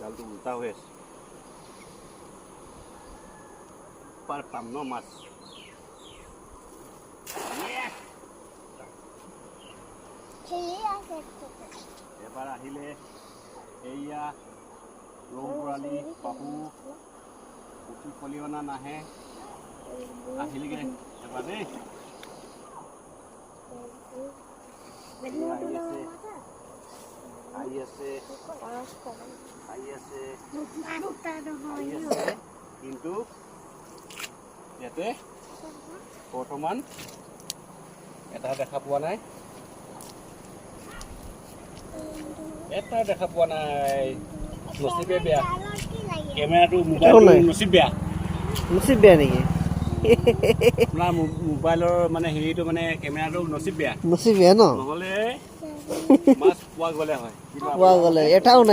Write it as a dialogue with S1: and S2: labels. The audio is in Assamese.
S1: জালটো উল্টা হৈ আছে পাৰ পাম ন মাছ এবাৰ আহিলে এয়া ৰৌ বৰালি বাহু পুঠি খলিহনা নাহে আহিলেগে এবাৰ দেই আহি আছে কিন্তু ইয়াতে বৰ্তমান এটা দেখা পোৱা নাই নচিবে বেয়া কেমেৰাটো নচিব বেয়া
S2: নেকি
S1: আপোনাৰ মোবাইলৰ মানে হেৰিটো মানে কেমেৰাটো নচিব বেয়া
S2: ন
S1: নহ'লে মাছ পোৱা গ'লে হয়
S2: পোৱা গ'লে এটাও নাই